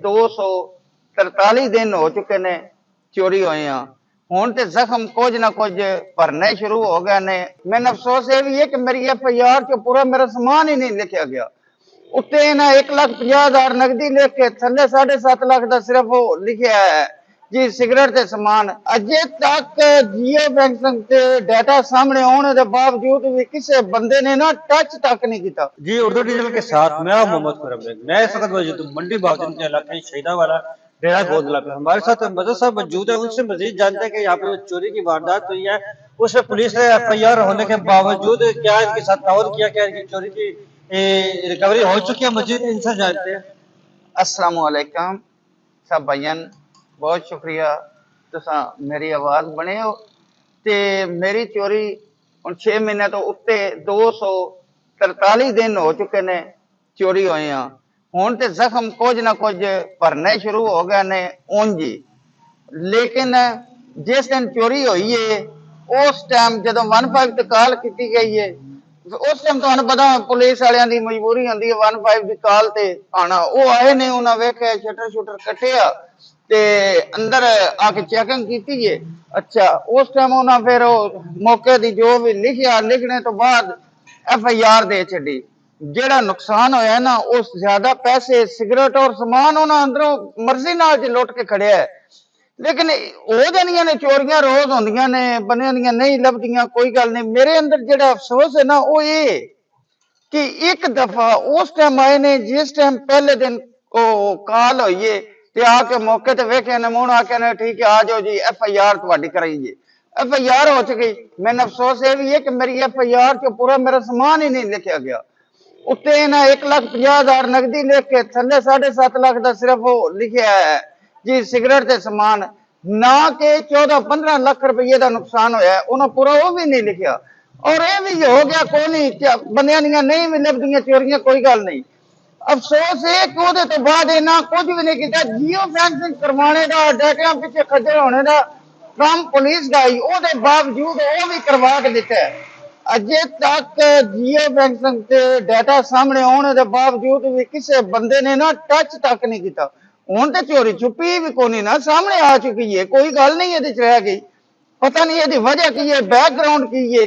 243 दिन हो चुके ने चोरी होए हैं। हुण ते जख्म कुछ ना कुछ भरने शुरू हो गए ने। मैनूं अफसोस ये भी है कि मेरी FIR च पूरा मेरा समान ही नहीं लिखा गया। उत्ते इन्हां 1,50,000 नकदी लिख के थल्ले 7.5 लाख का सिर्फ वो लिखा है जी सिगरेट के समान। अजे तक जियो बैंकिंग के डाटा सामने आने के बावजूद भी किसी बंदे ने ना टच तक नहीं किया। जी, उर्दू डिजिटल के साथ मैं मोहम्मद खुरम बेग। मैं इस वक्त मौजूद हूं मंडी बाउद्दीन के इलाके शहीदा वाला डेरा गोदला पे। हमारे साथ मदद साहब मौजूद है, उनसे मजीद जानते हैं कि यहाँ पे चोरी की वारदात हुई है, उसमें पुलिस ने FIR होने के बावजूद क्या इनके साथ ताउन किया, क्या इनकी चोरी की रिकवरी हो चुकी है, मजीद इनसे जानते हैं। अस्सलाम वालेकुम सब भाईयन, बहुत शुक्रिया तुसा मेरी आवाज़ बने हो। ते मेरी चोरी हुण 6 महीने तो उत्ते 243 दिन हो चुके ने चोरी होए हैं। हुण ते जख्म कुछ ना कुछ भरने शुरू हो गए ने उंज ही। लेकिन जिस दिन चोरी हुई है उस टाइम जदों 15 ते कॉल की गई है, उस टाइम तुहानूं पता पुलिस वालियां दी मजबूरी होंदी है 15 की कॉल ते आना। वो आए ने, उन्हें वेख्या शटर शुटर कट्टिया ते अंदर आके चेकिंग की है। अच्छा, उस टाइम उन्हें फिर मौके की जो भी लिखिया, लिखने तो बाद FIR दे छड़ी। जेड़ा नुकसान होया ना उस ज्यादा पैसे सिगरेट और समान उन्हें अंदरों मर्जी नाल लुट के खड़िया है। लेकिन हो जानियां ने चोरियां, रोज होंदियां ने, बने दियां नहीं लभदियां, कोई गल नहीं। मेरे अंदर जेड़ा अफसोस है ना वो ये कि एक दफा उस टाइम आए ने जिस टाइम पहले दिन कॉल हुई है ते आके मौके ते वेख्या ने, मुंह आके ने ठीक है आ जाओ जी FIR तुहाडी कराइए। FIR हो चुकी। मैनूं अफसोस ये भी है कि मेरी FIR च पूरा मेरा समान ही नहीं लिखा गया। उत्ते इन्हां 1,50,000 नकदी लिख के थल्ले 7.5 लाख का सिर्फ वो लिखा है जी सिगरेट के समान। ना के 14-15 लाख रुपये का नुकसान होया, उन्हें पूरा वो भी नहीं लिखा। और ये भी हो गया कोई नहीं, बंदियां दियां नहीं भी लभदियां चोरियां, कोई गल नहीं। अफसोस है कि वो तो बाद इन्ना कुछ भी नहीं किया। जियो बैंकिंग करवाने का, डाटा पिछे खज्जल होने का काम पुलिस का ही, वो बावजूद वो भी करवा के दिता है। अजे तक जियो बैंकिंग के डाटा सामने आने के बावजूद भी किसी बंदे ने ना टच तक नहीं किया। हुण तो चोरी छुपी भी कोनी ना सामने आ चुकी है, कोई गल नहीं ये रह गई। पता नहीं ये वजह की है, बैकग्राउंड की है।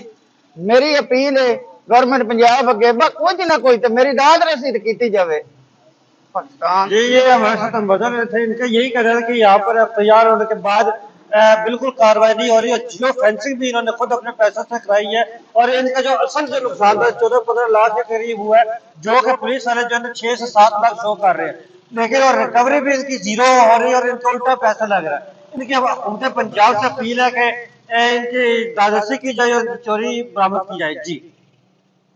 मेरी अपील है गवर्नमेंट पंजाब अगे कुछ ना कोई तो मेरी दाद रसीद की जाए। पाकिस्तान जी, ये हमारे साथ मदद थे, इनका यही कहना है कि यहाँ पर FIR होने के बाद बिल्कुल कार्रवाई नहीं हो रही है। जियो फेंसिंग भी इन्होंने खुद अपने पैसों से कराई है और इनका जो असल जो नुकसान था 14-15 लाख के करीब हुआ है, जो कि पुलिस वाले जो है 6 से 7 लाख शो कर रहे हैं, लेकिन और रिकवरी भी इनकी जीरो हो रही है और इनका उल्टा पैसा लग रहा है। इनकी हुकूमत पंजाब से अपील है कि इनकी दादसी की जाए और चोरी बरामद की जाए। जी।